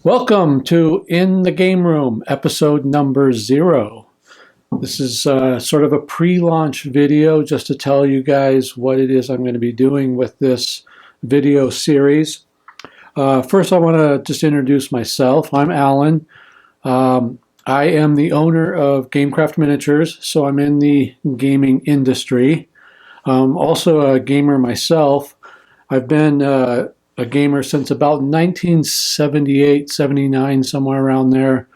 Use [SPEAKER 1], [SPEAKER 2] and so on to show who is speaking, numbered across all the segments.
[SPEAKER 1] Welcome to In the Game Room, episode number 0. This is sort of a pre-launch video just to tell you guys what it is I'm going to be doing with this video series. First, I want to just introduce myself. I'm Alan. I am the owner of Gamecraft Miniatures, so I'm in the gaming industry. Also a gamer myself. I've been a gamer since about 1978, 79, somewhere around there.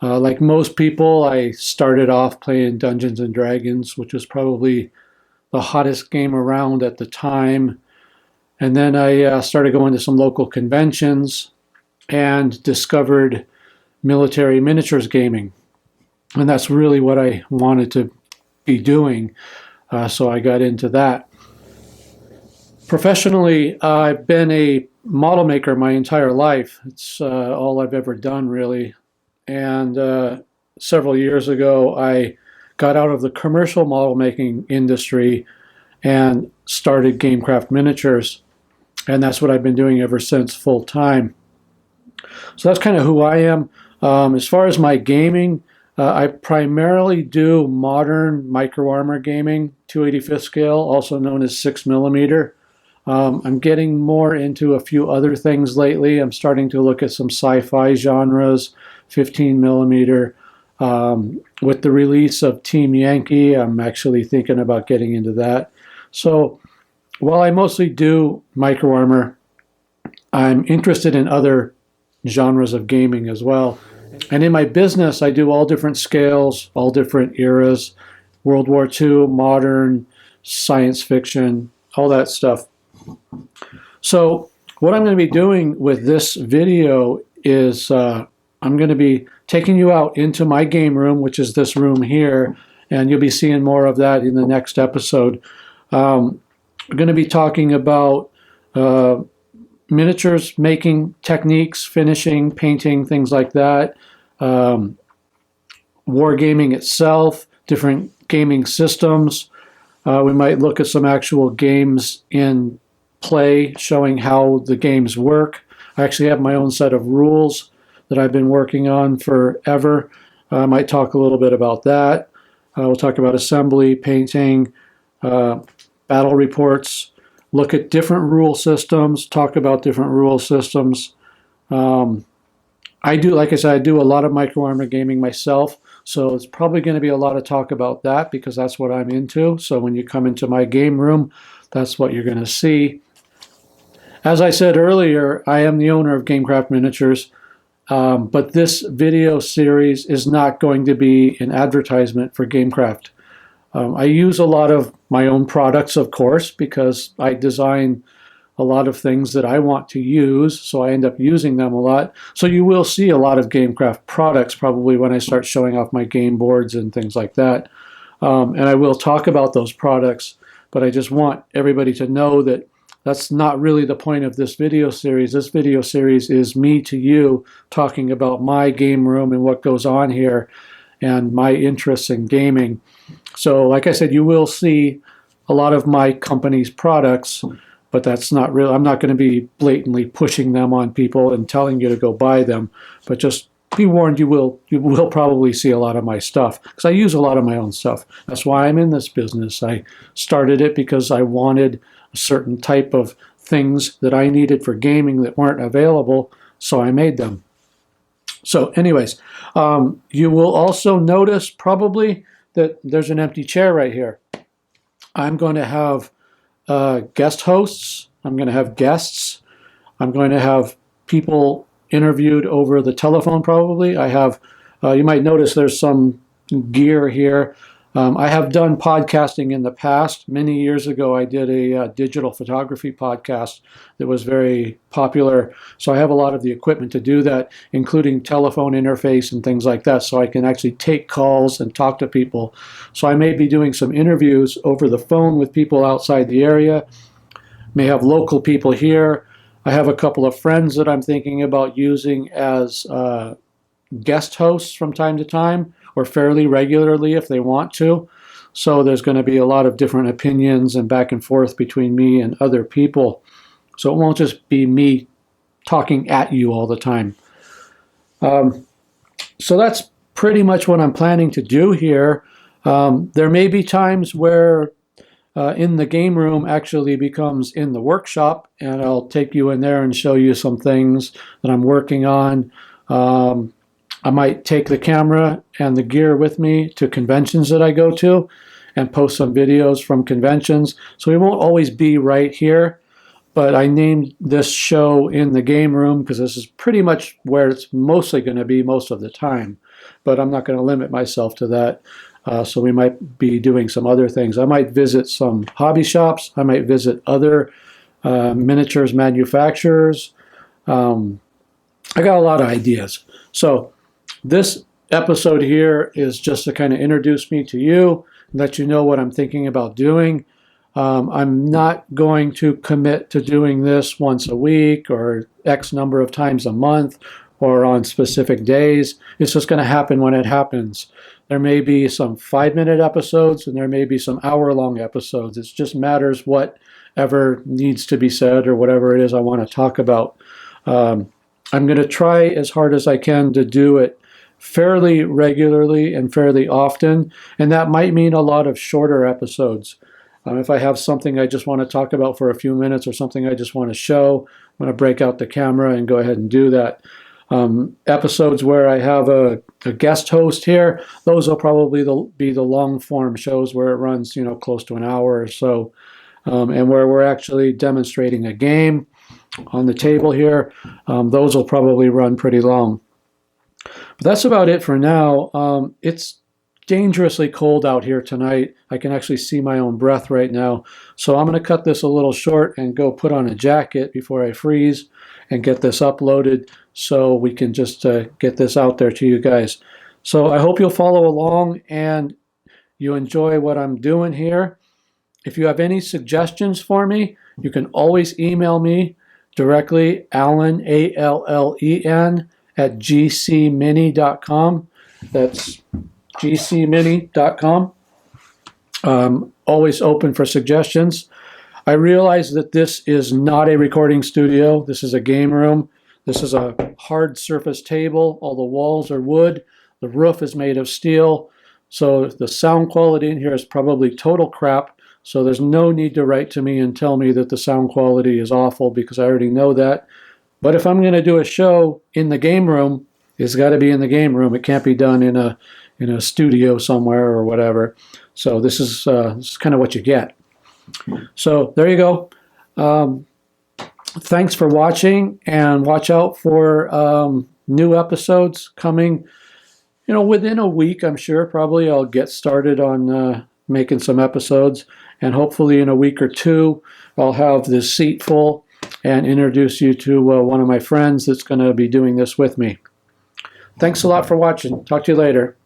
[SPEAKER 1] Like most people, I started off playing Dungeons and Dragons, which was probably the hottest game around at the time. And then I started going to some local conventions and discovered military miniatures gaming. And that's really what I wanted to be doing. So I got into that. Professionally, I've been a model maker my entire life. It's all I've ever done, really. And several years ago, I got out of the commercial model making industry and started Gamecraft Miniatures. And that's what I've been doing ever since, full time. So that's kind of who I am. As far as my gaming, I primarily do modern micro armor gaming, 285th scale, also known as 6mm. I'm getting more into a few other things lately. I'm starting to look at some sci-fi genres, 15mm. With the release of Team Yankee, I'm actually thinking about getting into that. So while I mostly do micro armor, I'm interested in other genres of gaming as well. And in my business, I do all different scales, all different eras, World War II, modern, science fiction, all that stuff. So what I'm going to be doing with this video is I'm going to be taking you out into my game room, which is this room here, and you'll be seeing more of that in the next episode. I'm going to be talking about miniatures making techniques, finishing, painting, things like that, wargaming itself, different gaming systems. We might look at some actual games in play, showing how the games work. I actually have my own set of rules that I've been working on forever. I might talk a little bit about that. We'll talk about assembly, painting, battle reports, look at different rule systems, talk about different rule systems. Like I said, I do a lot of micro armor gaming myself, so it's probably going to be a lot of talk about that because that's what I'm into. So when you come into my game room, that's what you're going to see. As I said earlier, I am the owner of Gamecraft Miniatures, but this video series is not going to be an advertisement for Gamecraft. I use a lot of my own products, of course, because I design a lot of things that I want to use, so I end up using them a lot. So you will see a lot of Gamecraft products probably when I start showing off my game boards and things like that. And I will talk about those products, but I just want everybody to know that that's not really the point of this video series. This video series is me to you talking about my game room and what goes on here and my interests in gaming. So like I said, you will see a lot of my company's products, but that's not real. I'm not going to be blatantly pushing them on people and telling you to go buy them, but just be warned, you will probably see a lot of my stuff because I use a lot of my own stuff. That's why I'm in this business. I started it because I wanted a certain type of things that I needed for gaming that weren't available, so I made them. So anyways, you will also notice probably that there's an empty chair right here. I'm going to have guest hosts. I'm going to have guests. I'm going to have people interviewed over the telephone probably. I have, you might notice there's some gear here. I have done podcasting in the past. Many years ago, I did a digital photography podcast that was very popular. So I have a lot of the equipment to do that, including telephone interface and things like that, so I can actually take calls and talk to people. So I may be doing some interviews over the phone with people outside the area. May have local people here. I have a couple of friends that I'm thinking about using as guest hosts from time to time, or fairly regularly if they want to. So there's going to be a lot of different opinions and back and forth between me and other people. So it won't just be me talking at you all the time. So that's pretty much what I'm planning to do here. There may be times where in the game room actually becomes in the workshop, and I'll take you in there and show you some things that I'm working on. I might take the camera and the gear with me to conventions that I go to and post some videos from conventions. So we won't always be right here, but I named this show in the game room because this is pretty much where it's mostly going to be most of the time. But I'm not going to limit myself to that. So we might be doing some other things. I might visit some hobby shops. I might visit other miniatures manufacturers. I got a lot of ideas. So this episode here is just to kind of introduce me to you, let you know what I'm thinking about doing. I'm not going to commit to doing this once a week or X number of times a month or on specific days. It's just going to happen when it happens. There may be some 5-minute episodes and there may be some hour-long episodes. It just matters whatever needs to be said or whatever it is I want to talk about. I'm going to try as hard as I can to do it fairly regularly and fairly often, and that might mean a lot of shorter episodes. If I have something I just want to talk about for a few minutes or something I just want to show, I'm going to break out the camera and go ahead and do that. Episodes where I have a guest host here, those will probably be the long form shows where it runs, close to an hour or so, and where we're actually demonstrating a game on the table here. Those will probably run pretty long. But that's about it for now. It's dangerously cold out here tonight. I can actually see my own breath right now. So I'm going to cut this a little short and go put on a jacket before I freeze and get this uploaded so we can just get this out there to you guys. So I hope you'll follow along and you enjoy what I'm doing here. If you have any suggestions for me, you can always email me directly, Allen, ALLEN, at gcmini.com. That's gcmini.com. Always open for suggestions. I realize that this is not a recording studio. This is a game room. This is a hard surface table. All the walls are wood. The roof is made of steel. So the sound quality in here is probably total crap. So there's no need to write to me and tell me that the sound quality is awful because I already know that. But if I'm going to do a show in the game room, it's got to be in the game room. It can't be done in a studio somewhere or whatever. So this is kind of what you get. So there you go. Thanks for watching, and watch out for new episodes coming. Within a week, I'm sure probably I'll get started on making some episodes, and hopefully in a week or two, I'll have this seat full and introduce you to one of my friends that's going to be doing this with me. Thanks a lot for watching. Talk to you later.